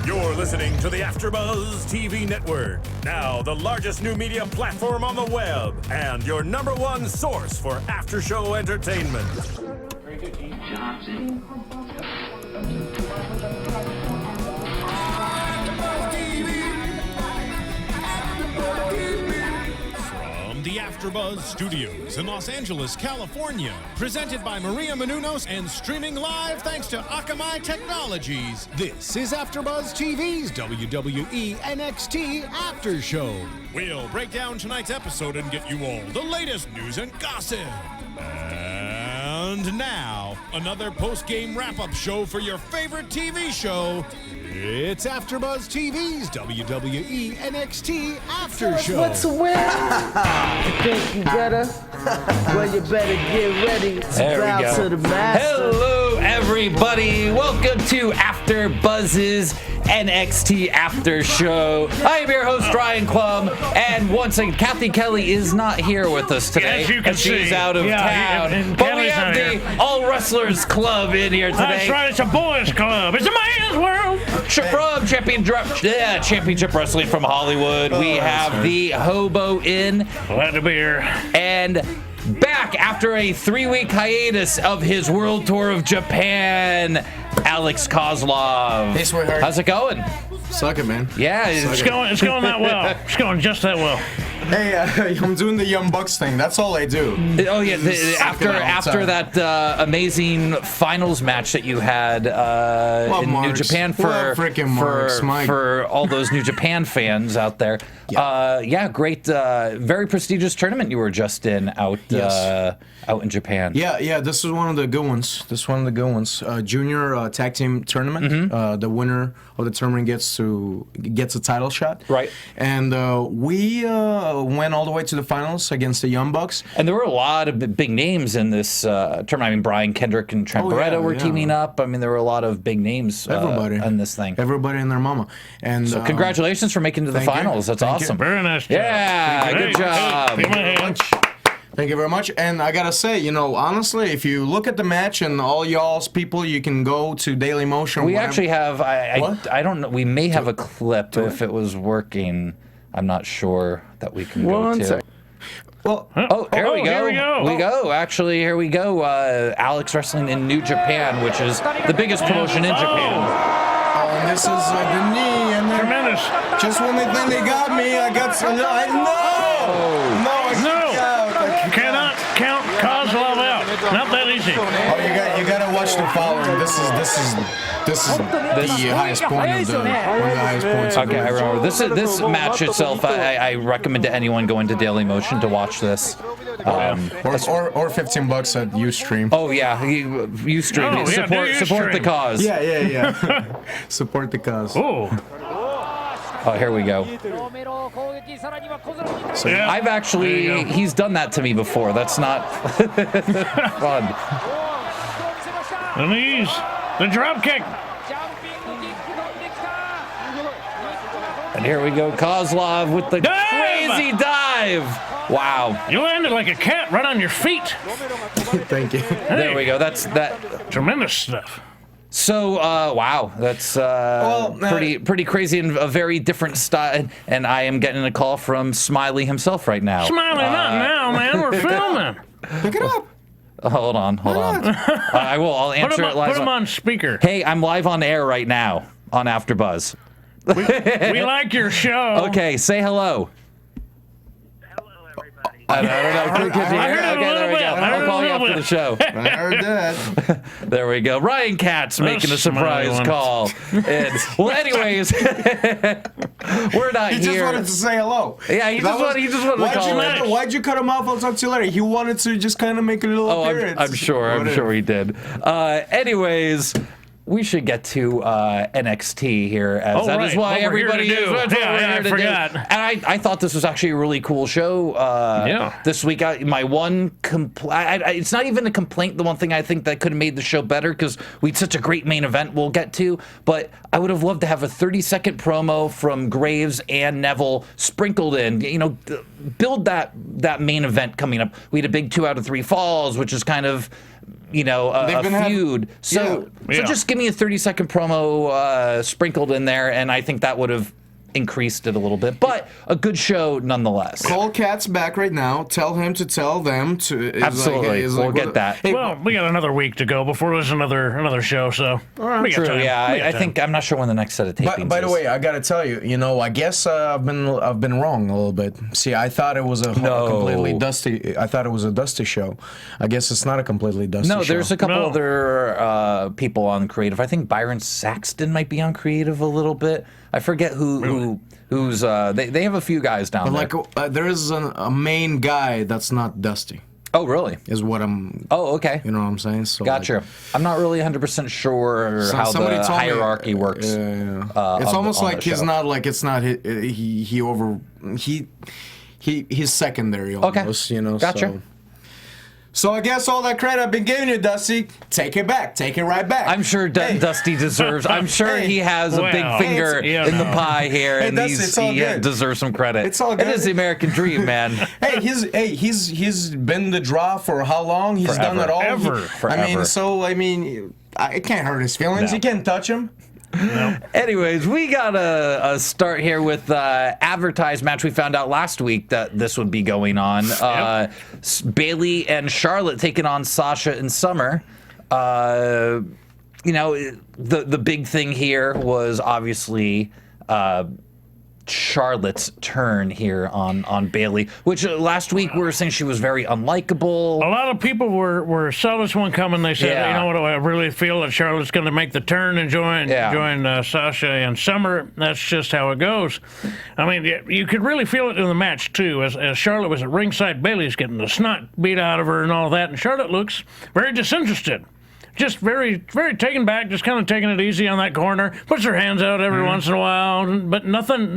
You're listening to the AfterBuzz TV network, now the largest new media platform on the web, and your #1 source for after-show entertainment. Very good, Keith Johnson. From the AfterBuzz Studios in Los Angeles, California, presented by Maria Menounos and streaming live thanks to Akamai Technologies. This is AfterBuzz TV's WWE NXT After Show. We'll break down tonight's episode and get you all the latest news and gossip. And now, another post-game wrap-up show for your favorite TV show. It's AfterBuzz TV's WWE NXT After Show. What's a win? You think you better? Well, you better get ready to bow to the master. Hello, everybody. Welcome to AfterBuzz's NXT After Show. I am your host, Ryan Clum, and once again, Kathy Kelly is not here with us today. As you can she's see. out of town. But we have the All Wrestlers Club in here today. That's right, it's a boys' club. It's a man's world. From Championship Wrestling from Hollywood, we have the Hobo in. Glad to be here. And back after a 3-week hiatus of his world tour of Japan, Alex Koslov. Hey, sweetheart. How's it going? Suck it, man. Yeah, It's going that well. It's going just that well. Hey, I'm doing the Young Bucks thing. That's all I do. Oh yeah, after that amazing finals match that you had in Marks. New Japan for all those New Japan fans out there. Yeah, great, very prestigious tournament you were just in out in Japan. Yeah. This is one of the good ones. Junior tag team tournament. Mm-hmm. The winner of the tournament gets a title shot. Right. And we went all the way to the finals against the Young Bucks. And there were a lot of big names in this tournament. I mean, Brian Kendrick and Trent Barretta were teaming up. I mean, there were a lot of big names in this thing. Everybody and their mama. And so congratulations for making it to the finals. That's awesome. Very nice job. Yeah, good job. Give me a hand. Thank you very much. And I gotta say, honestly, if you look at the match and all y'all's people, you can go to Daily Motion. We actually have. I don't know. We may have a clip if it was working. I'm not sure that we can go to. Well, here we go. Here we go. Actually, here we go. Alex wrestling in New Japan, which is the biggest promotion in Japan. And this is the knee, and then Tremendous. just when they think they got me, I got some. No, You cannot count Koslov out. Not that easy. Oh, you gotta watch the following. This is the highest point of the one of the highest points. Okay, I remember this match itself. I recommend to anyone going to Daily Motion to watch this. Or $15 at Ustream. Oh yeah, you stream it. Support the cause. Yeah. Support the cause. Oh, here we go. So, I've actually, he's done that to me before. That's not fun. The knees. The drop kick. And here we go, Koslov with the crazy dive. Wow. You landed like a cat right on your feet. Thank you. There we go. That's that. Tremendous stuff. So, wow, that's pretty crazy and a very different style. And I am getting a call from Smiley himself right now. Smiley, not now, man. We're filming. Pick it up. Hold on. I will. I'll answer it live. Put him on speaker. Hey, I'm live on air right now on AfterBuzz. We like your show. Okay, say hello. I don't know. I heard it a little bit. I'll call you after the show. I heard that. There we go. Ryan Katz making a surprise call. Well, anyways, we're not He here. just wanted to say hello. Yeah, he just wanted to call in. Why'd you cut him off? I'll talk to you later. He wanted to just kind of make a little appearance. I'm sure he did. Anyways, we should get to NXT here, as that is why everybody is. I forgot. And I thought this was actually a really cool show. This week, my one it's not even a complaint. The one thing I think that could have made the show better, because we had such a great main event we'll get to, but I would have loved to have a 30-second promo from Graves and Neville sprinkled in. Build that main event coming up. We had a big 2 out of 3 falls, which is kind of a feud. So just give me a 30-second promo sprinkled in there, and I think that would have increased it a little bit, but a good show nonetheless. Cole Cat's back right now. Tell him to tell them to. Absolutely, we'll get that. Hey, well, we got another week to go before there's another show, so we got time. Yeah, I think I'm not sure when the next set of tapings. By the way, I gotta tell you, I guess I've been wrong a little bit. See, I thought it was a completely dusty. I thought it was a dusty show. I guess it's not a completely dusty show. No, there's a couple other people on creative. I think Byron Saxton might be on creative a little bit. I forget who's. They have a few guys down there. Like there is a main guy that's not Dusty. Oh, really? Is what I'm. Oh, okay. You know what I'm saying? So gotcha. I'm not really 100% sure how the hierarchy works. It's almost like he's not like it's not he's secondary almost. Okay. Gotcha. So I guess all that credit I've been giving you, Dusty, take it back. Take it right back. I'm sure Dusty deserves. I'm sure he has a big finger in the pie here, and he deserves some credit. It's all good. It is the American dream, man. He's been the draw for how long? He's done it all. Forever. I mean, it can't hurt his feelings. You can't touch him. No. Anyways, we got a start here with advertised match. We found out last week that this would be going on. Bayley and Charlotte taking on Sasha and Summer. The big thing here was obviously Charlotte's turn here on Bayley, which last week we were saying she was very unlikable. A lot of people saw this one coming. They said, you know what, I really feel that Charlotte's going to make the turn and join Sasha and Summer. That's just how it goes. I mean, you could really feel it in the match, too. As Charlotte was at ringside, Bayley's getting the snot beat out of her and all that, and Charlotte looks very disinterested. Just very, very taken back, just kind of taking it easy on that corner. Puts her hands out every once in a while, but nothing,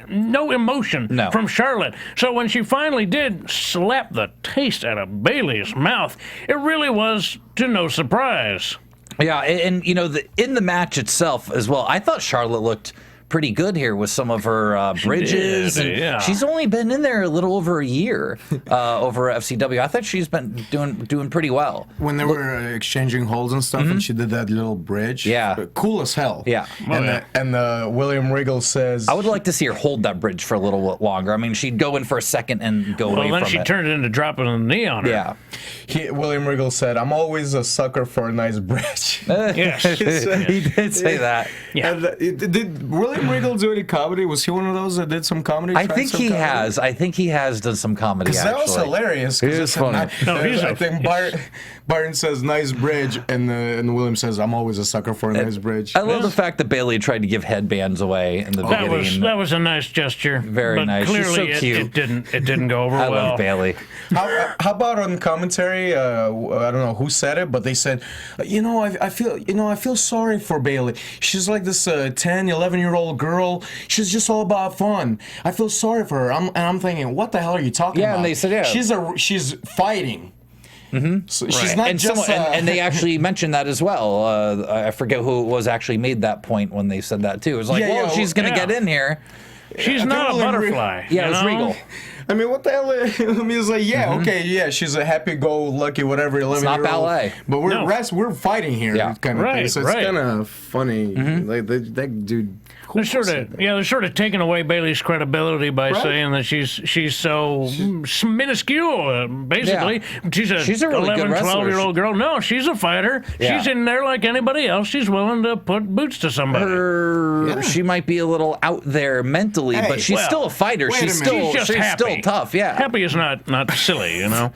no emotion from Charlotte. So when she finally did slap the taste out of Bayley's mouth, it really was to no surprise. Yeah, and in the match itself as well, I thought Charlotte looked pretty good here with some of her bridges. She's only been in there a little over a year over at FCW. I thought she's been doing pretty well. When they were exchanging holds and stuff, and she did that little bridge. Yeah. Cool as hell. Yeah. And William Regal says... I would like to see her hold that bridge for a little bit longer. I mean, she'd go in for a second and go away from it. Well, then she turned it into dropping a knee on her. Yeah. William Regal said, I'm always a sucker for a nice bridge. Yes. He did say that. Yeah. And, did William Regal do any comedy? Was he one of those that did some comedy? I think he has. I think he has done some comedy. Because that was hilarious. It is funny. I think Byron says nice bridge, and William says I'm always a sucker for a nice bridge. I love the fact that Bayley tried to give headbands away in the beginning. That was a nice gesture. Very nice. Clearly, she's so cute. It didn't go over well. I love Bayley. How about on commentary? I don't know who said it, but they said, I feel sorry for Bayley. She's like this 10, 11-year-old girl. She's just all about fun. I feel sorry for her. I'm thinking, what the hell are you talking about? Yeah, and they said, she's fighting. Mm-hmm. So she's not and they actually mentioned that as well. I forget who it was actually made that point when they said that too. It was like, she's going to get in here. She's not a butterfly. Yeah, it was Regal. I mean, what the hell? I mean, it's like, she's a happy-go-lucky, whatever 11-year-old. It's not ballet. But we're fighting here, kind of thing. So it's kind of funny. Like that dude. They're sort of taking away Bayley's credibility by saying that she's so minuscule, basically. Yeah. She's a really 11, good wrestler. 12-year-old girl. No, she's a fighter. Yeah. She's in there like anybody else. She's willing to put boots to somebody. She might be a little out there mentally, but she's still a fighter. She's still tough. Yeah. Happy is not silly, Why?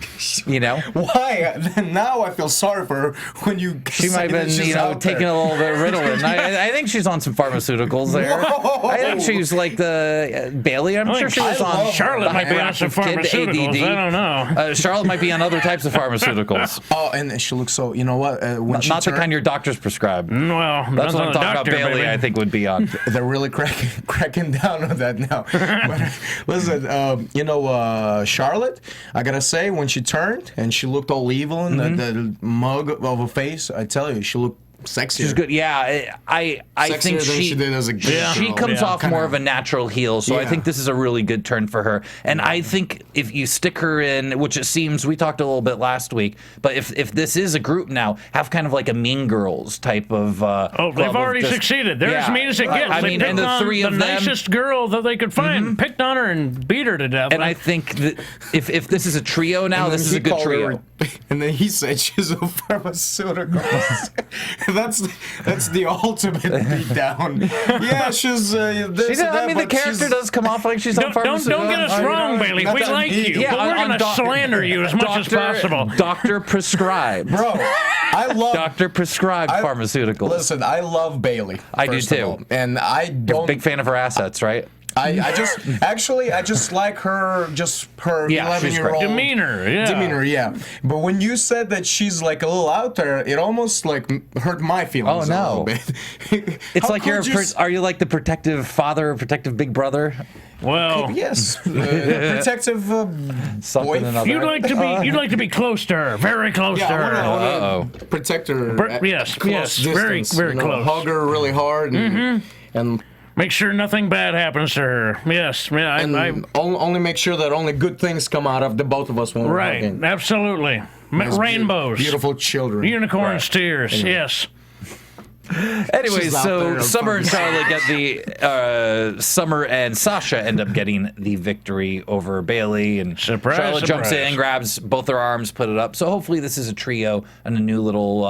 Now I feel sorry for her when you. She might have been, taking a little bit of Ritalin. I think she's on some pharmaceuticals there. I think she's like the Bayley. I'm sure she was on. Charlotte might be on some pharmaceuticals. I don't know. Charlotte might be on other types of pharmaceuticals. Oh, and she looks so. You know what? Not the kind your doctors prescribe. Well, that's what I'm talking about. Bayley, baby. I think would be on. They're really cracking down on that now. But listen, Charlotte. I gotta say, when she turned and she looked all evil and that mug of a face, I tell you, she looked sexier. She's good. Yeah, I think she did as a girl. She comes off more of a natural heel, so I think this is a really good turn for her. And I think if you stick her in, which it seems we talked a little bit last week, but if this is a group now, have kind of like a Mean Girls type of. They've already succeeded. They're as mean as it gets. I mean, and the three of them, nicest girl that they could find, picked on her and beat her to death. And I think that if this is a trio now, this is a good trio. And then he said she's a pharmaceutical. that's the ultimate beatdown. Yeah, she's this. I mean, the character does come off like she's on pharmaceutical. Don't get us wrong, Bailey. We like you, but we're going to slander you as much as possible. Doctor prescribed. Bro, I love Doctor prescribed pharmaceuticals. Listen, I love Bailey. I do too. And I don't. You're a big fan of her assets, right? I just like her 11-year-old demeanor. Yeah. But when you said that she's like a little out there, it almost like hurt my feelings a little bit. It's like are you like the protective father or protective big brother? Well, yes, protective boy. You'd like to be close to her, very close to her. I want to protect her. Yes, distance, very close. Hug her really hard and make sure nothing bad happens to her. Yes, I only make sure that only good things come out of the both of us when we're hugging. Absolutely. Rainbows, beautiful children, unicorns, tears. Yes. Anyway, so Summer and Charlotte get the Summer and Sasha end up getting the victory over Bailey, and Charlotte jumps in, grabs both their arms, put it up. So hopefully this is a trio and a new little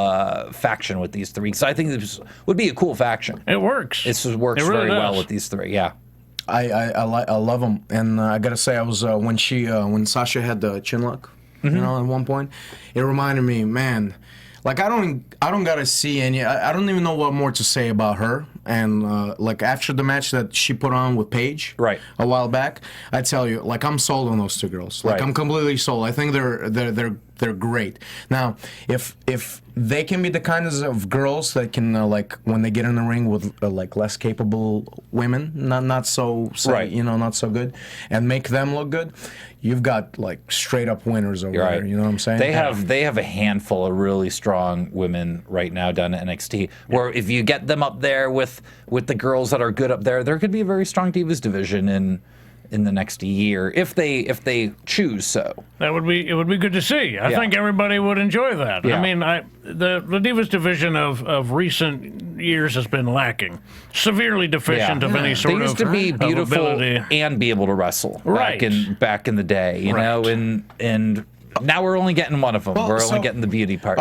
faction with these three. So I think this would be a cool faction. It works. It works really very well with these three. Yeah. I love them, and I gotta say I was when Sasha had the chin lock, at one point, it reminded me, man. Like I don't gotta see any. I don't even know what more to say about her. And like after the match that she put on with Paige, a while back, I tell you, like I'm sold on those two girls. Like I'm completely sold. I think they're great. Now, if they can be the kinds of girls that can like when they get in the ring with like less capable women, not so not so good, and make them look good, you've got like straight up winners over there. You know what I'm saying? They have a handful of really strong women right now down at NXT. Where if you get them up there with the girls that are good up there could be a very strong Divas division in the next year if they choose so. It would be good to see. I think everybody would enjoy that. Yeah. I mean, the Divas division of recent years has been lacking, severely deficient of any sort of. They used to be beautiful and be able to wrestle back in the day, you know, and. Now we're only getting one of them. We're only getting the beauty part.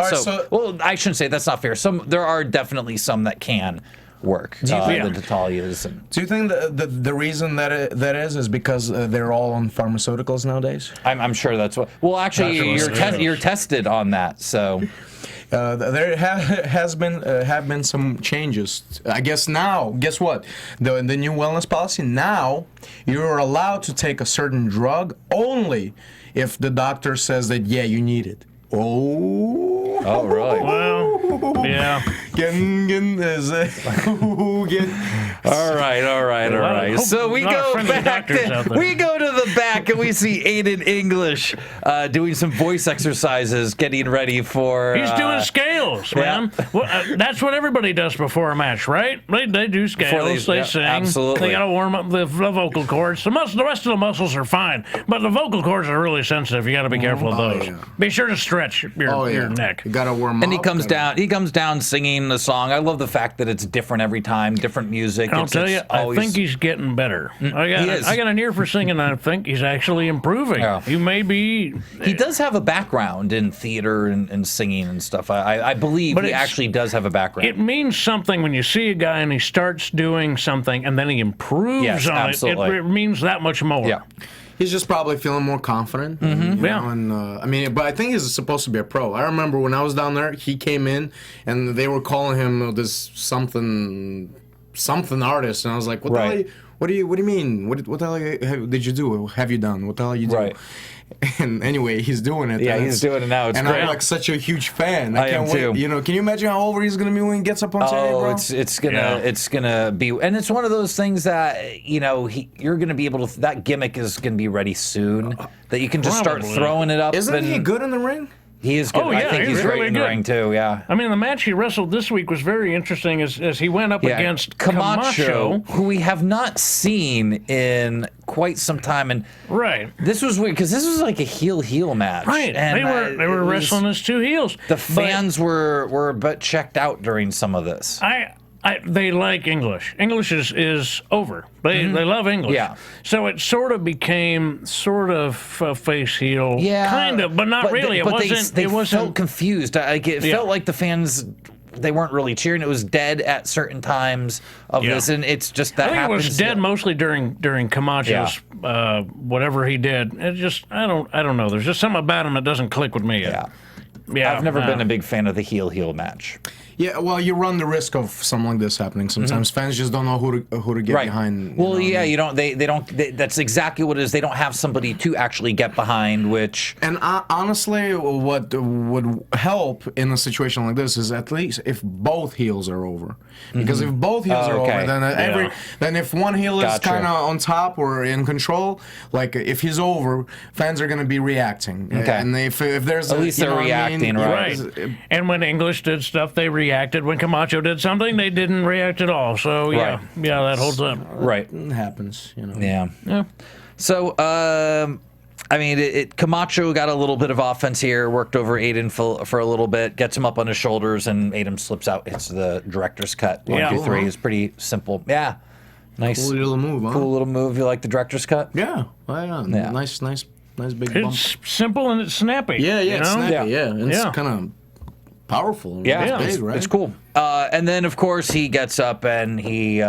Well, I shouldn't say that's not fair. There are definitely some that can work. The Natalias. Do you think the reason that is because they're all on pharmaceuticals nowadays? I'm sure that's what. Well, actually, you're tested on that, so. There have been some changes. I guess now, guess what? The new wellness policy, now you're allowed to take a certain drug only if the doctor says that, you need it. Oh, really? Well, yeah. All right. So we go back to the back and we see Aiden English doing some voice exercises, getting ready for. He's doing scales, man. Well, that's what everybody does before a match, right? They do scales. They sing. Absolutely. They got to warm up the vocal cords. The rest of the muscles are fine, but the vocal cords are really sensitive. You got to be careful of those. Yeah. Be sure to stretch your neck. You got to warm up. And he comes down singing the song. I love the fact that it's different every time, different music. I'll tell you, I think he's getting better. I got an ear for singing, and I think he's actually improving. Yeah. He may be. He does have a background in theater and singing and stuff. I believe he actually does have a background. It means something when you see a guy and he starts doing something and then he improves on it. It means that much more. Yeah. He's just probably feeling more confident. But I think he's supposed to be a pro. I remember when I was down there, he came in and they were calling him this something artist, and I was like, what do you mean? What the hell did you do? Have you done? What the hell you do? Right. And anyway, he's doing it. Yeah, he's doing it now. It's great. I'm like such a huge fan. I can't wait. You know, can you imagine how over he's gonna be when he gets up on stage, bro? It's gonna be, and it's one of those things that you're gonna be able to. That gimmick is gonna be ready soon. That you can just start throwing it up. Isn't he good in the ring? He is good. Oh, yeah, I think he's really great in the good. ring, too, yeah. I mean, the match he wrestled this week was very interesting as he went up against Camacho, who we have not seen in quite some time. And right. This was weird because this was like a heel match. Right. And they were wrestling as two heels. The fans were a bit checked out during some of this. They like English. English is over. They love English. Yeah. So it sort of became a face heel. Yeah. Kind of, but not really. They felt confused. It felt like the fans, they weren't really cheering. It was dead at certain times of this, and it's just that happens. I think it was dead mostly during Camacho's whatever he did. It just I don't know. There's just something about him that doesn't click with me yet. Yeah. I've never been a big fan of the heel match. Yeah, well, you run the risk of something like this happening. Sometimes fans just don't know who to get behind. Well, you don't. They don't. That's exactly what it is. They don't have somebody to actually get behind. Which and honestly, what would help in a situation like this is at least if both heels are over. Because if both heels are over, then if one heel is kind of on top or in control, like if he's over, fans are going to be reacting. Okay. And if there's at least they're reacting, right? And when English did stuff, they reacted. When Camacho did something, they didn't react at all. So yeah, that holds up. Right, it happens. Yeah. So I mean, Camacho got a little bit of offense here, worked over Aiden for a little bit, gets him up on his shoulders, and Aiden slips out, hits the director's cut. 1, 2, 3 is pretty simple. Yeah, nice. Cool little move. Huh? Cool little move. You like the director's cut? Yeah. Nice big bump. It's simple and it's snappy. Yeah, it's snappy. Yeah, and it's kind of powerful. Yeah, it's big, right? It's cool. And then, of course, he gets up and he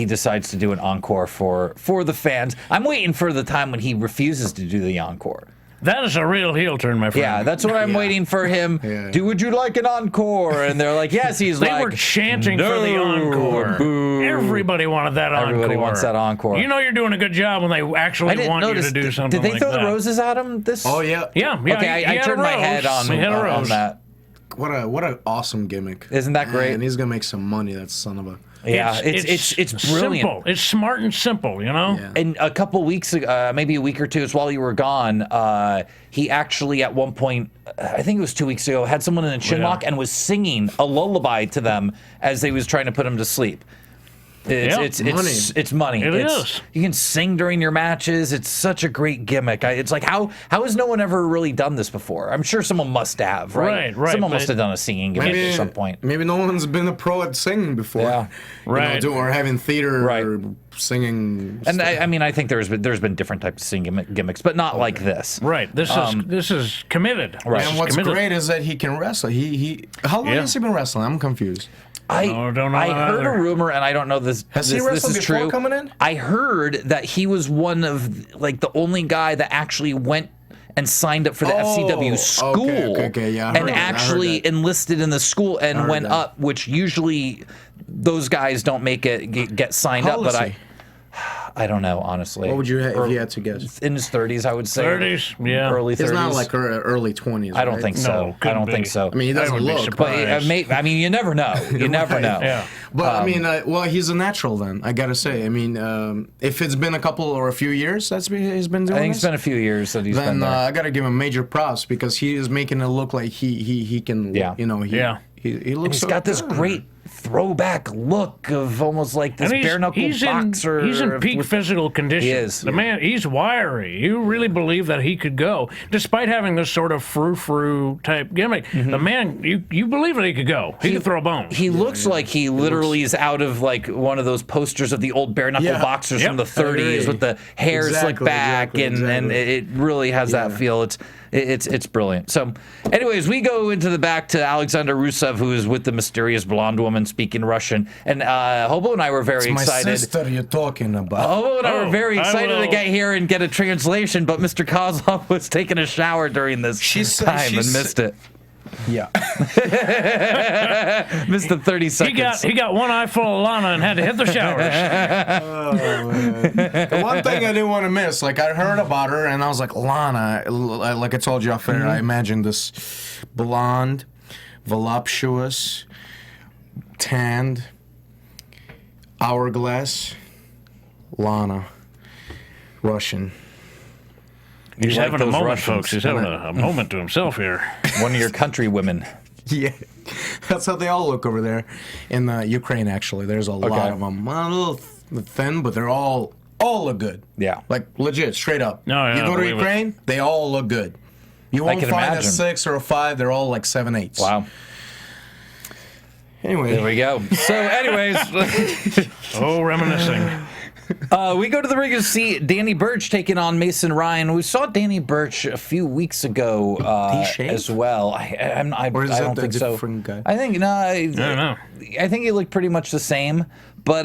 decides to do an encore for the fans. I'm waiting for the time when he refuses to do the encore. That is a real heel turn, my friend. Yeah, that's what I'm waiting for him. Would you like an encore? And they're like, yes. They were chanting for the encore. Boo. Everybody wanted that encore. Everybody wants that encore. You know you're doing a good job when they actually want you to do something like that. Did they throw the roses at him? Oh, yeah. Yeah. Okay, I turned my head on that. What an awesome gimmick. Isn't that great? And he's going to make some money, that son of a... Yeah, it's brilliant. Simple. It's smart and simple, you know? Yeah. And a couple weeks ago, maybe a week or two, while you were gone, he actually at one point, I think it was 2 weeks ago, had someone in a chin lock and was singing a lullaby to them as they was trying to put him to sleep. It's money. It is. You can sing during your matches. It's such a great gimmick. It's like, how has no one ever really done this before? I'm sure someone must have, right? Right. Someone must have done a singing gimmick at some point. Maybe no one's been a pro at singing before. Yeah. Right. Or having theater or singing. And I mean, I think there's been different types of singing gimmicks, but not like this. Right. This is committed. Right. And what's great is that he can wrestle. How long has he been wrestling? I'm confused. I don't know I heard either. a rumor, and I don't know this. Has he wrestled this is before true. coming in? I heard that he was one of the only guy that actually went and signed up for the FCW school, yeah, and actually enlisted in the school and went up, which usually those guys don't make it get signed up. But I don't know, honestly. What would you have if you had to guess? In his 30s, I would say. 30s, yeah. Early 30s. It's not like early 20s. I don't think so. I don't think so. I mean, he doesn't look. But I mean, you never know. You never know. Yeah. But I mean, well, he's a natural then. I gotta say. I mean, if it's been a couple or a few years he's been doing. I think it's been a few years that he's been there. I gotta give him major props because he is making it look like he can. Yeah. You know. He looks. He's got this great throwback look of almost like this bare knuckle boxer. He's in peak physical condition. He is. The man, he's wiry. You really believe that he could go, despite having this sort of frou-frou type gimmick. The man, you believe that he could go. He could throw a bone. He looks like he literally is out of like one of those posters of the old bare knuckle boxers from the 30s with the hair slicked back, and it really has that feel. It's brilliant. So, anyways, we go into the back to Alexander Rusev, who is with the mysterious blonde woman speaking Russian. And Hobo and I were very excited. My sister you're talking about. Hobo and I were very excited to get here and get a translation, but Mr. Koslov was taking a shower during this time and missed it. Yeah. Missed the 30 seconds. He got one eye full of Lana and had to hit the showers. The one thing I didn't want to miss, like I heard about her and I was like, Lana, like I told you off air, I imagined this blonde, voluptuous, tanned, hourglass, Lana, Russian. He's like having a those moment, Russians. folks. He's having a moment to himself here. One of your country women. Yeah, that's how they all look over there in Ukraine. Actually, there's a lot of them. A little thin, but they're all look good. Yeah, like legit, straight up. No, yeah, you go to Ukraine, they all look good. You won't find imagine. a 6 or a 5. They're all like 7, 8s. Wow. Anyway, There we go. So, anyways, Reminiscing. we go to the ring to see Danny Burch taking on Mason Ryan. We saw Danny Burch a few weeks ago as well. I Or is that don't the think so. different guy? I think I don't know. I think he looked pretty much the same. But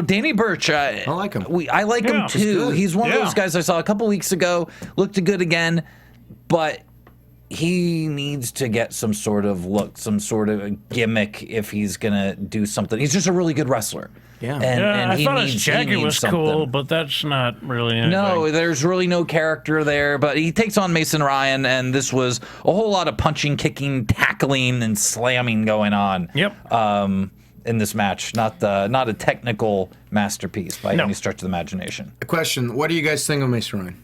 Danny Burch, I like him. I like him he's too. good. He's one of Yeah. those guys I saw a couple weeks ago. Looked good again, but he needs to get some sort of look, some sort of a gimmick if he's gonna do something. He's just a really good wrestler. Yeah. And I he thought needs, his he jacket needs was something. cool, but that's not really anything. No, there's really no character there, but he takes on Mason Ryan, and this was a whole lot of punching, kicking, tackling, and slamming going on. Yep. In this match, not a technical masterpiece by any stretch of the imagination. A question: what do you guys think of Mason Ryan?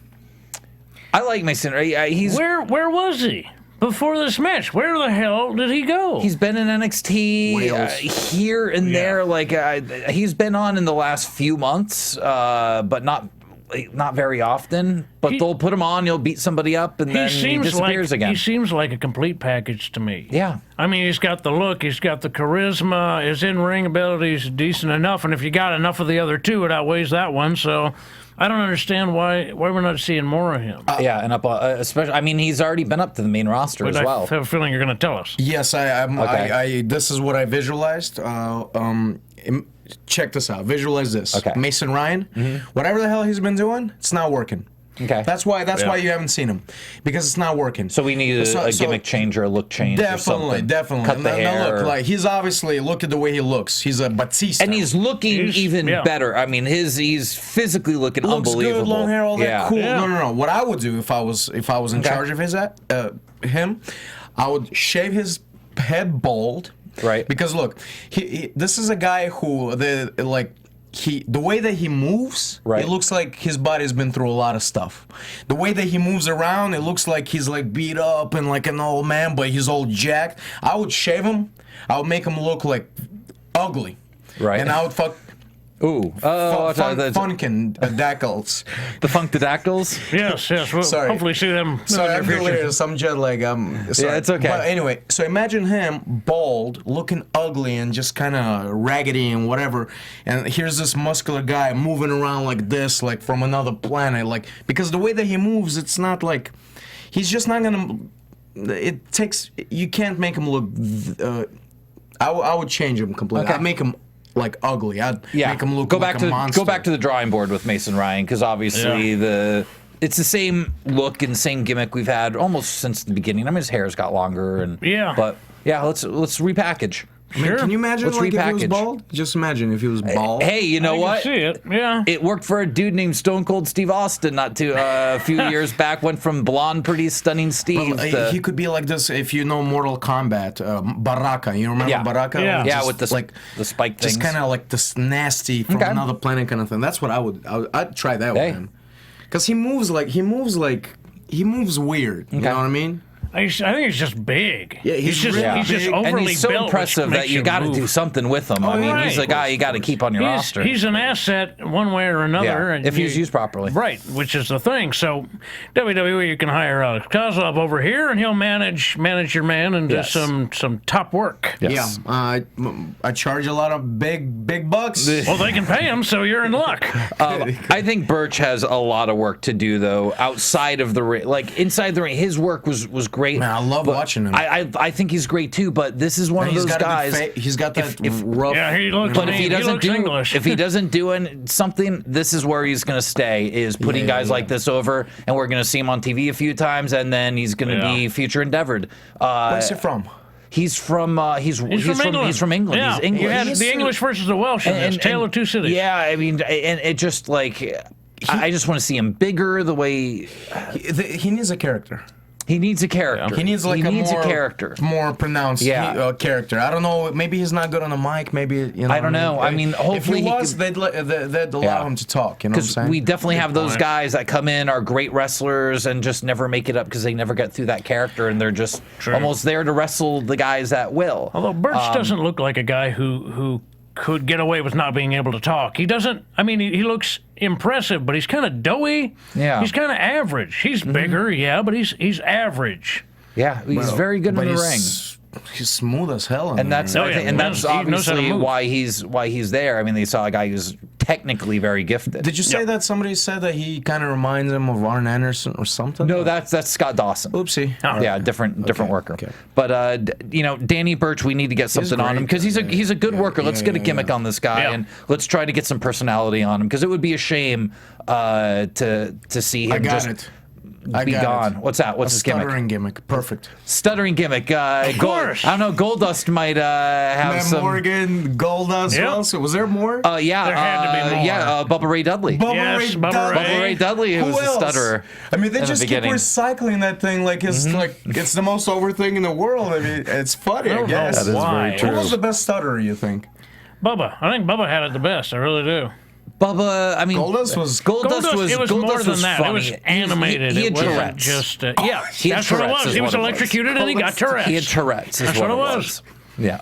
I like Mason. He's Where was he before this match? Where the hell did he go? He's been in NXT Wales. here and there. Like he's been on in the last few months, but not very often. But they'll put him on. He'll beat somebody up, and then he disappears again. He seems like a complete package to me. Yeah. I mean, he's got the look, he's got the charisma, his in-ring ability is decent enough, and if you got enough of the other two, it outweighs that one. So I don't understand why we're not seeing more of him. Yeah, and up especially. I mean, he's already been up to the main roster But as well. I have a feeling you're going to tell us. Yes, I this is what I visualized. Check this out. Visualize this. Okay. Mason Ryan, whatever the hell he's been doing, it's not working. Okay. That's why you haven't seen him, because it's not working. So we need a gimmick change or a look change or something. Definitely. Cut the hair. Now look, like he's obviously, look at the way he looks. He's a Batista. And he's looking even better. I mean, he's physically looking looks unbelievable. good, long hair, all that. Cool. Yeah. No. What I would do if I was in charge of him, I would shave his head bald. Right. Because look, this is a guy who the way that he moves, Right. it looks like his body's been through a lot of stuff. The way that he moves around, it looks like he's like beat up and like an old man, but he's all jacked. I would shave him. I would make him look like ugly. Right. And I would Funkin' Dackles. The Funkadactyls? Yes. We'll Sorry. hopefully see them. Sorry, in I'm the future. delirious. I'm jet lag. Sorry. Yeah, it's okay. But anyway, so imagine him bald, looking ugly, and just kind of raggedy and whatever. And here's this muscular guy moving around like this, like from another planet. Like, because the way that he moves, it's not like he's just not gonna. It takes. You can't make him look. I would change him completely. Okay. I'd make him like ugly. I'd make him look like a monster. Go back to the drawing board with Mason Ryan, because obviously it's the same look and same gimmick we've had almost since the beginning. I mean, his hair's got longer but let's repackage. I mean, can you imagine Let's like if he was repackage. bald? Just imagine if he was bald. Hey, you know I what? can see it. Yeah. It worked for a dude named Stone Cold Steve Austin a few years back. Went from blonde, pretty stunning Steve to... He could be like this if you know Mortal Kombat, Baraka. You remember Baraka? Yeah. Yeah, Just with the spike things. Just kind of like this nasty from another planet kind of thing. That's what I'd try that with him. Because he moves weird. You know what I mean? I think he's just big. Yeah, he's just really he's just big. overly And he's so built, which impressive that makes you got to move. do something with him. I mean, right. he's a guy you got to keep on your roster. He's an asset one way or another. Yeah, and if he's used properly. Right, which is the thing. So WWE, you can hire Alex Koslov over here, and he'll manage your man and do some top work. Yes. Yeah, I charge a lot of big bucks. Well, they can pay him, so you're in luck. I think Burch has a lot of work to do, though, outside of the ring. Like, inside the ring, his work was great. Man, I love watching him. I think he's great, too, but this is one of those guys... He's got that rough... Yeah, he looks But if he doesn't do English. if he doesn't do something, this is where he's going to stay, is putting guys like this over, and we're going to see him on TV a few times, and then he's going to be future endeavored. Where's he from? He's from England. He's from England. Yeah, He's English. you had the English versus the Welsh in this Tale of Two Cities. Yeah, I mean, and it just like I just want to see him bigger. The way He needs a character. He needs a character. He needs like a character. more pronounced character. I don't know. Maybe he's not good on the mic. Maybe I don't know. I mean, hopefully if he was, they'd allow him to talk. You know what I'm saying? We definitely have those guys that come in, are great wrestlers, and just never make it up because they never get through that character, and they're just almost there to wrestle the guys that will. Although Birch doesn't look like a guy who could get away with not being able to talk. He doesn't. I mean, he looks impressive, but he's kind of doughy. Yeah, he's kind of average. He's bigger, but he's average. Yeah, he's very good in the ring. He's smooth as hell, and that's obviously why he's there. I mean, they saw a guy who's technically very gifted. Did you say that somebody said that he kind of reminds him of Arn Anderson or something? No, that's Scott Dawson. Oopsie. Yeah, different worker. Okay. But Danny Burch, we need to get something on him because he's a good worker. Let's get a gimmick on this guy and let's try to get some personality on him because it would be a shame to see him be gone. What's that? What's his gimmick? Stuttering gimmick. Perfect. Stuttering gimmick. Of course. I don't know. Goldust might have some. Morgan, Goldust. Yep. So was there more? Yeah. There had to be more. Yeah. Bubba Ray Dudley. Bubba Ray Dudley, who was a stutterer. I mean, they just keep recycling that thing like it's it's the most over thing in the world. I mean, it's funny. I guess. That is very true. Who was the best stutterer, you think? Bubba. I think Bubba had it the best. I really do. Bubba, I mean, Goldust was it was more than that. Funny. It was animated. He had it wasn't Tourette's. Just he had that's what it Tourette's was. He was electrocuted and he got Tourette's. He had Tourette's. That's what it was. Yeah,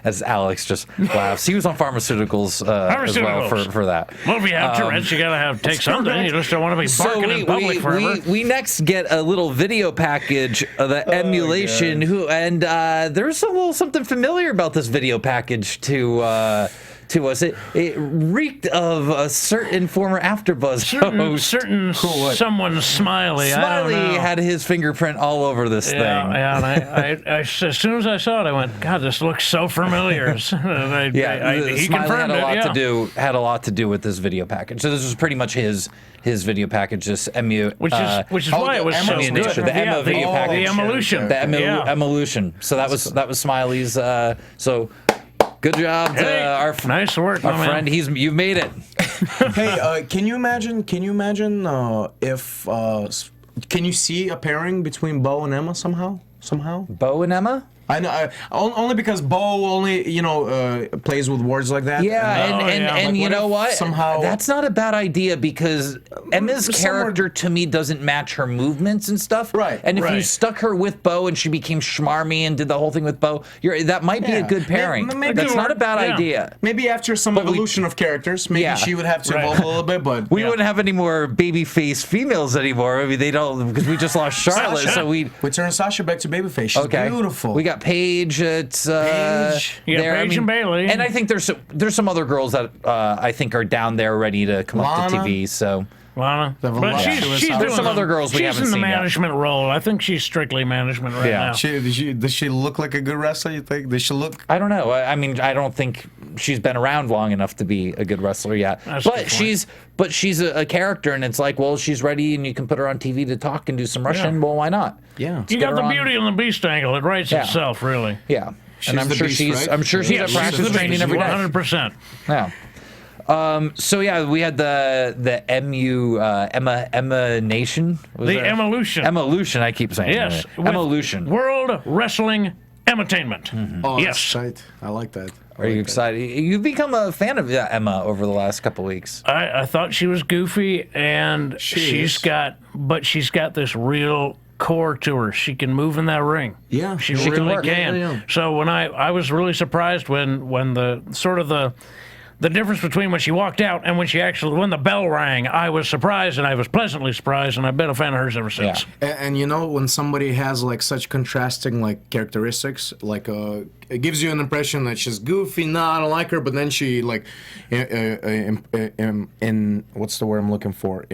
as Alex just laughs. He was on pharmaceuticals as well for that. Well, if you have Tourette's, you gotta take something. You just don't want to be barking in public forever. We next get a little video package of the emulation. And there's a little something familiar about this video package to us. It reeked of a certain former AfterBuzz host. Certain someone Smiley. Smiley I don't know. had his fingerprint all over this thing. Yeah, and I as soon as I saw it, I went, God, this looks so familiar. He Smiley confirmed had a lot to do with this video package. So this was pretty much his video package, this which is why it was so good. The Emma video package. The Evolution. The Evolution. So that was Smiley's. Good job to our nice work, our friend. You've made it. Hey, can you imagine if can you see a pairing between Bo and Emma somehow? Bo and Emma? I know, only because Bo plays with words like that. Yeah, and you know what? Somehow that's not a bad idea because Emma's character to me doesn't match her movements and stuff. Right. And if you stuck her with Bo and she became schmarmy and did the whole thing with Bo, that might be a good pairing. That's not a bad idea. Maybe after some evolution of of maybe she would have to evolve a little bit, but we wouldn't have any more babyface females anymore. I mean, they don't because we just lost Charlotte, so we turn Sasha back to babyface. She's beautiful. We got Paige. It's Paige and Bailey, and I think there's some other girls that I think are down there ready to come up to TV. So Lana, but she's there's some other girls we haven't seen. She's in the management role. I think she's strictly management right now. Does she look like a good wrestler? You think? Does she look? I don't know. I mean, I don't think she's been around long enough to be a good wrestler yet. But she's a character, and it's like, well, she's ready, and you can put her on TV to talk and do some Russian. Well, why not? Yeah, you got the Beauty and the Beast angle. It writes itself, really. Yeah, and I'm sure she's at practice training every day. 100%. Yeah. So we had the Emma Nation. The Evolution. Evolution, I keep saying. Yes. Evolution. World Wrestling Entertainment. Mm-hmm. Oh, yes. Right. I like that. Are you excited? You've become a fan of Emma over the last couple weeks. I thought she was goofy, and she's got this real core to her. She can move in that ring. Yeah, she really can. Yeah. So when I was really surprised when the sort of the difference between when she walked out and when the bell rang, I was surprised, and I was pleasantly surprised, and I've been a fan of hers ever since. Yeah. And you know, when somebody has like such contrasting like characteristics, like it gives you an impression that she's goofy. No, I don't like her, but then she like, in what's the word I'm looking for?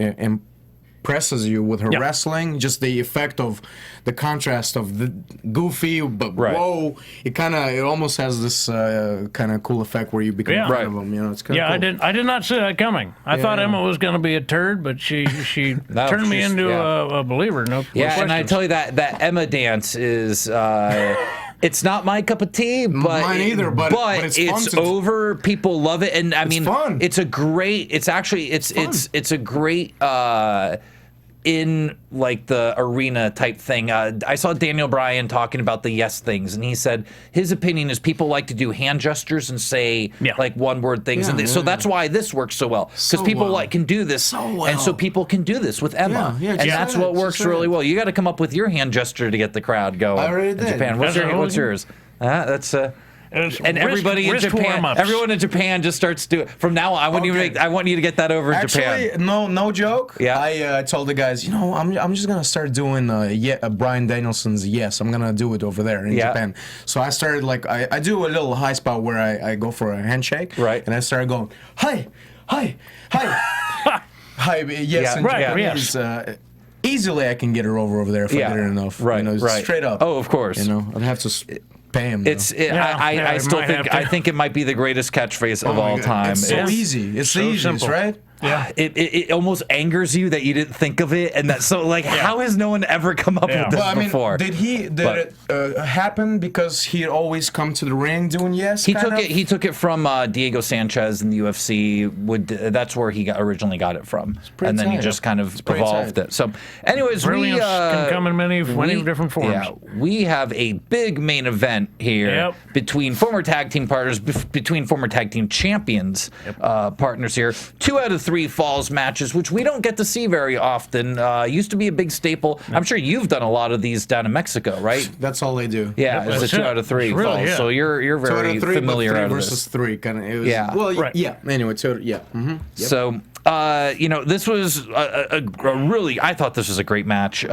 Impresses you with her wrestling, just the effect of the contrast of the goofy but whoa, it almost has this kind of cool effect where you become a fan of them. You know, it's kind of cool. I did not see that coming. I thought Emma was going to be a turd, but she turned me into a believer. No questions. And I tell you that Emma dance is. It's not my cup of tea, but mine either. But it's fun over. People love it, and I mean, fun. It's a great. It's actually it's a great. in like the arena type thing. I saw Daniel Bryan talking about the yes things, and he said his opinion is people like to do hand gestures and say like one word things, and so that's why this works so well, because people can do this, and so people can do this with Emma, and that's what works really well. You got to come up with your hand gesture to get the crowd going. I already did. In Japan. What's yours? That's and everybody in Japan, everyone in Japan just starts doing. From now on, I want you to get that over in Japan. Actually, no joke. Yeah. I told the guys, I'm just gonna start doing Bryan Danielson's yes. I'm gonna do it over there in Japan. So I started I do a little high spot where I go for a handshake. Right. And I started going hi, yes. In Japanese, easily I can get her over there if I get her enough. Right. Straight up. Oh, of course. I'd have to pay him. I still think I think it might be the greatest catchphrase of all time. It's so easy. It's so the easiest, simple. Right? Yeah. It almost angers you that you didn't think of it, and that's so how has no one ever come up with this before? Did it happen because he had always come to the ring doing yes? He took it from Diego Sanchez in the UFC. That's where he originally got it from, and then he just kind of evolved it. So, anyways, brilliance can come in many different forms. Yeah, we have a big main event here between former tag team partners, between former tag team champions, partners here. 2 out of 3 falls matches, which we don't get to see very often. Used to be a big staple. I'm sure you've done a lot of these down in Mexico, right? That's all they do. Yeah, it's a 2 out of 3 falls. Really, so you're very familiar with this. 3 versus 3 kind of. Anyway, So. This was a really, I thought this was a great match.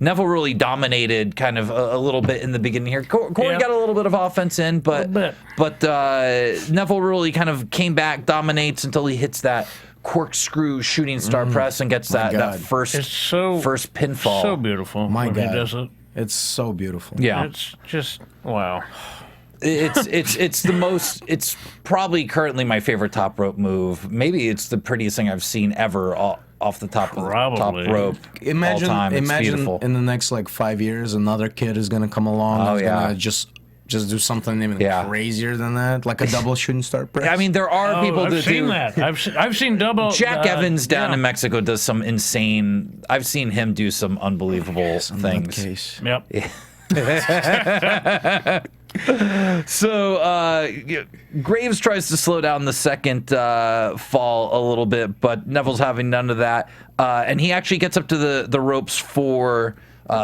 Neville really dominated kind of a little bit in the beginning here. Corey got a little bit of offense in, but Neville really kind of came back, dominates until he hits that corkscrew shooting star press and gets that first pinfall. So beautiful. My God. He does it. It's so beautiful. Yeah. It's just, wow. It's probably currently my favorite top rope move. Maybe it's the prettiest thing I've seen ever off the top rope. Imagine beautiful. In the next 5 years, another kid is gonna come along. Gonna just do something even crazier than that, like a double shooting star press. I mean, there are people that do that. I've seen double. Jack Evans down in Mexico does some insane. I've seen him do some unbelievable things. Yep. So Graves tries to slow down the second fall a little bit, but Neville's having none of that, and he actually gets up to the ropes for.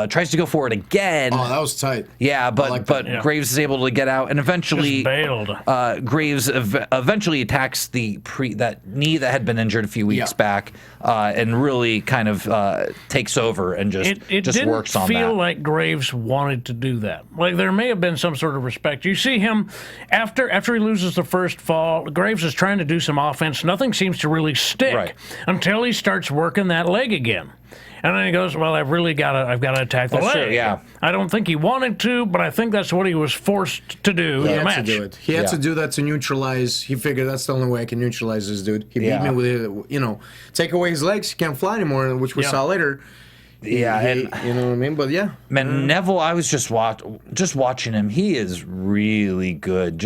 Tries to go for it again. Oh, that was tight. Yeah, but Graves is able to get out, and eventually Graves eventually attacks that knee that had been injured a few weeks back, and really kind of takes over and just works on that. It didn't feel like Graves wanted to do that. Like there may have been some sort of respect. You see him after he loses the first fall. Graves is trying to do some offense. Nothing seems to really stick until he starts working that leg again. And then he goes, well, I've got to attack the leg. True, yeah. I don't think he wanted to, but I think that's what he was forced to do in the match. He had to do that to neutralize. He figured that's the only way I can neutralize this dude. He beat me with, take away his legs, he can't fly anymore, which we saw later. Yeah, and you know what I mean. But man, Neville, I was just watching him. He is really good.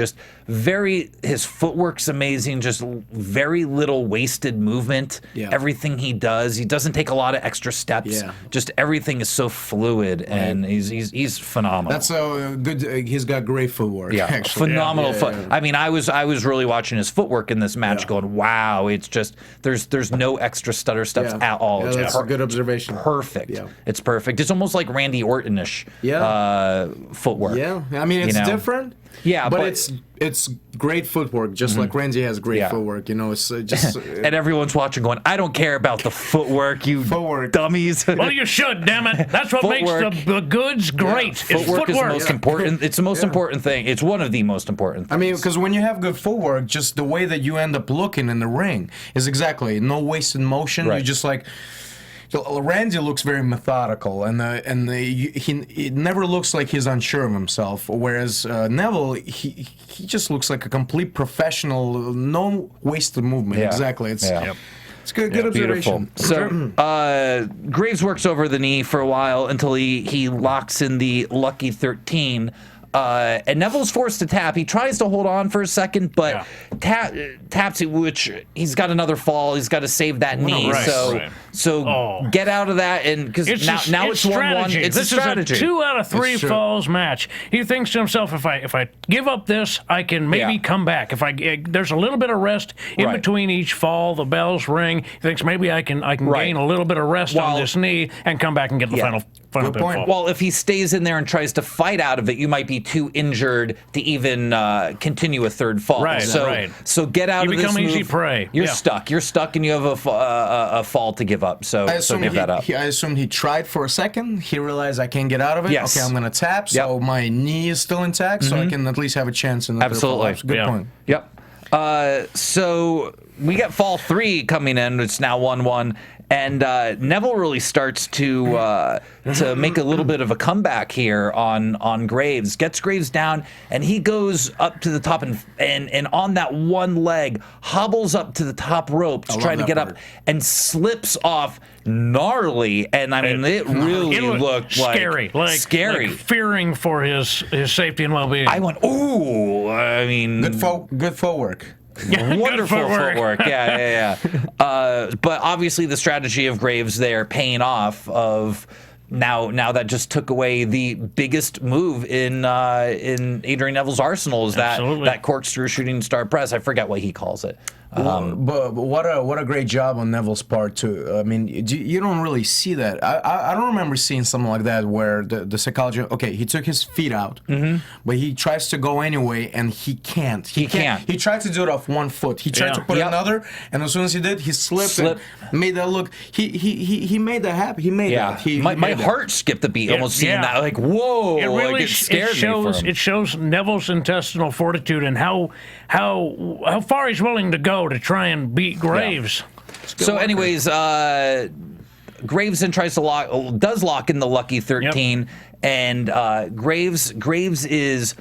His footwork's amazing. Just very little wasted movement. Yeah. Everything he doesn't take a lot of extra steps. Yeah. Just everything is so fluid, and he's phenomenal. That's so good. He's got great footwork. Yeah, actually. phenomenal foot. Yeah. I mean, I was really watching his footwork in this match, going, wow. It's just there's no extra stutter steps at all. Yeah, that's a good observation. Perfect. Yeah. It's perfect. It's almost like Randy Orton-ish footwork. Yeah, I mean it's different. Yeah, but it's great footwork, just like Randy has great footwork. It's just and everyone's watching, going, I don't care about the footwork, you dummies. Well, you should, damn it. That's what makes the goods great. Yeah. Footwork is the most important. It's the most important thing. It's one of the most important things. I mean, because when you have good footwork, just the way that you end up looking in the ring is exactly no wasted motion. Right. You just Randy looks very methodical, and he never looks like he's unsure of himself. Whereas Neville, he just looks like a complete professional, no wasted movement. Yeah. Exactly. It's good observation. Beautiful. So Graves works over the knee for a while until he locks in the Lucky 13. And Neville's forced to tap. He tries to hold on for a second, but taps it, which he's got another fall. He's got to save that knee. So get out of that, and because now it's 1-1. It's a strategy. This is a 2 out of 3 falls match. He thinks to himself, if I give up this, I can maybe come back. If there's a little bit of rest in between each fall, the bells ring. He thinks maybe I can gain a little bit of rest on this knee and come back and get the final pinfall. Well, if he stays in there and tries to fight out of it, you might be too injured to even continue a third fall. So get out of this move. You become easy prey. You're stuck. You're stuck, and you have a fall to give up. So give that up. I assumed he tried for a second. He realized I can't get out of it. Yes. Okay, I'm going to tap. So my knee is still intact, so I can at least have a chance in the third fall. Good point. Yep. So we get fall 3 coming in. It's now 1-1. And Neville really starts to make a little bit of a comeback here on Graves. Gets Graves down, and he goes up to the top and on that one leg hobbles up to the top rope to try to get up and slips off gnarly. And I mean, it really looked scary, like fearing for his safety and well-being. I went, ooh. I mean, good footwork. Wonderful footwork. Yeah. But obviously the strategy of Graves there paying off of now that just took away the biggest move in Adrian Neville's arsenal is that corkscrew shooting star press. I forget what he calls it. But what a great job on Neville's part too. I mean, you don't really see that. I don't remember seeing something like that where the psychology. Okay, he took his feet out, but he tries to go anyway, and he can't. He can't. He tried to do it off one foot. He tried to put another, and as soon as he did, he slipped. And made that look. He made that happen. He made that. My heart skipped a beat almost seeing that. Like, whoa! It really scared me for him. It shows Neville's intestinal fortitude and how far he's willing to go to try and beat Graves. So, anyways, Graves then does lock in the lucky 13, and Graves is.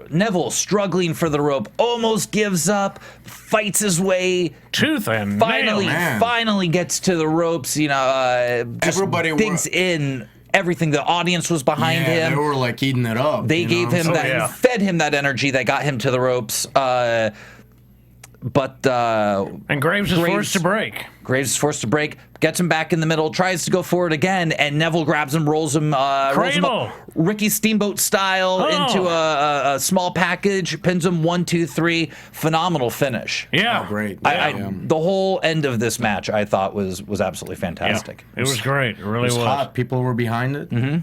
Neville struggling for the rope, almost gives up, fights his way, tooth and finally gets to the ropes. Everybody digs in. Everything. The audience was behind him. They were like eating it up. They gave him fed him that energy that got him to the ropes. And Graves is forced to break. Graves is forced to break, gets him back in the middle, tries to go forward again, and Neville grabs him, rolls him up, Ricky Steamboat style into a small package, pins him 1, 2, 3. Phenomenal finish. Yeah. Oh, great. The whole end of this match I thought was absolutely fantastic. Yeah. It was great. It really was. Hot. People were behind it. Mm-hmm.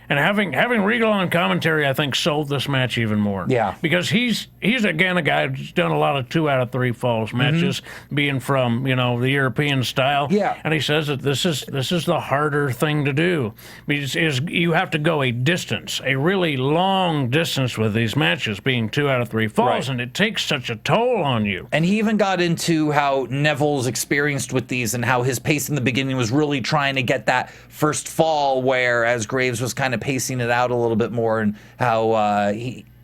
And having Regal on commentary, I think, sold this match even more. Yeah. Because he's again a guy who's done a lot of 2 out of 3 falls matches, being from the European style. Yeah. And he says that this is the harder thing to do. Because you have to go a distance, a really long distance with these matches, being 2 out of 3 falls, and it takes such a toll on you. And he even got into how Neville's experienced with these and how his pace in the beginning was really trying to get that first fall, whereas Graves was kind of pacing it out a little bit more, and how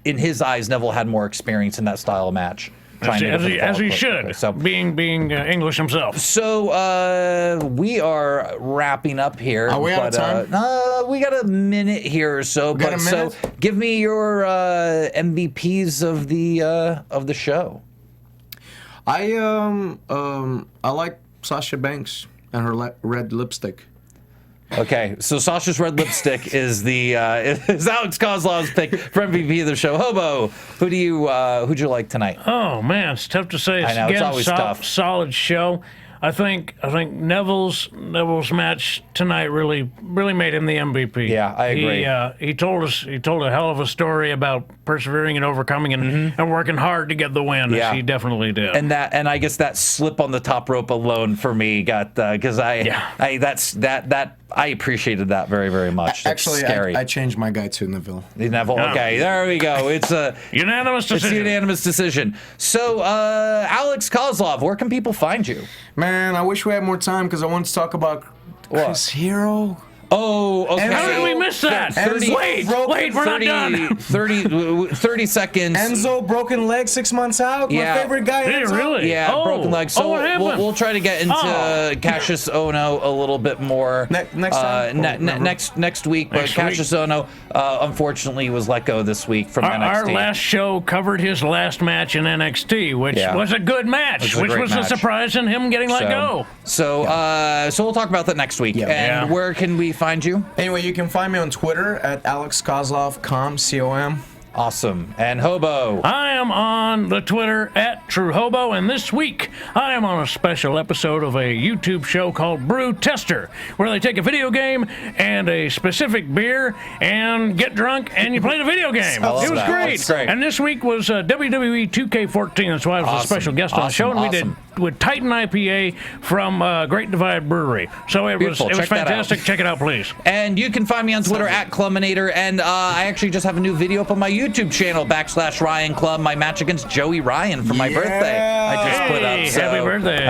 in his eyes Neville had more experience in that style of match. As he should, so, being English himself. So we are wrapping up here. Are we out of time? We got a minute here or so. So give me your MVPs of the show. I like Sasha Banks and her red lipstick. Okay, so Sasha's red lipstick is is Alex Kozlov's pick for MVP of the show. Hobo, who'd you like tonight? Oh man, it's tough to say. I know, it's always tough. Solid show. I think Neville's match tonight really made him the MVP. Yeah, I agree. He told a hell of a story about persevering and overcoming and working hard to get the win. Yeah, he definitely did. And I guess that slip on the top rope alone for me got because I appreciated that very, very much. Actually, I changed my guy to Neville. Neville. Okay, there we go. It's a unanimous decision. It's a unanimous decision. So, Alex Koslov, where can people find you? Man, I wish we had more time because I want to talk about Chris Hero. Oh, okay. How did we miss that? 30, wait, we're not done. 30 seconds. Enzo, broken leg, 6 months out. Yeah. My favorite guy, Did it Enzo. really? Yeah, broken leg. So what happened? we'll try to get into Cassius Ohno a little bit more next time? next week. But Cassius Ohno, unfortunately, was let go this week from NXT. Our last show covered his last match in NXT, which was a good match, which was a surprise in him getting let go. So we'll talk about that next week. And where can we find you? Anyway, you can find me on Twitter at Alex Koslov, C-O-M. Awesome. And Hobo? I am on the Twitter at True Hobo, and this week I am on a special episode of a YouTube show called Brew Tester, where they take a video game and a specific beer and get drunk and you play the video game. It was great. And this week was WWE 2K14. That's why I was a special guest on the show, and we did with Titan IPA from Great Divide Brewery. So it was fantastic. Check it out, please. And you can find me on Twitter at Cluminator, and I actually just have a new video up on my YouTube channel /Ryan Clum, my match against Joey Ryan for my birthday. I just put up. So, happy birthday.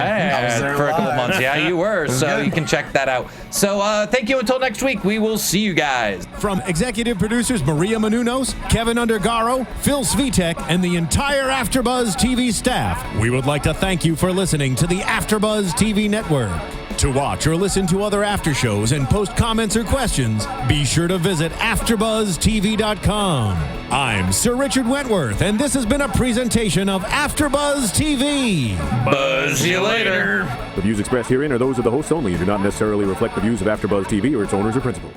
For a couple months. Yeah, you were. So you can check that out. So thank you until next week. We will see you guys. From executive producers Maria Menounos, Kevin Undergaro, Phil Svitek, and the entire AfterBuzz TV staff, we would like to thank you for listening to the AfterBuzz TV network. To watch or listen to other after shows and post comments or questions, be sure to visit AfterBuzzTV.com. I'm Sir Richard Wentworth, and this has been a presentation of AfterBuzz TV. Buzz you later. The views expressed herein are those of the hosts only and do not necessarily reflect the views of AfterBuzz TV or its owners or principals.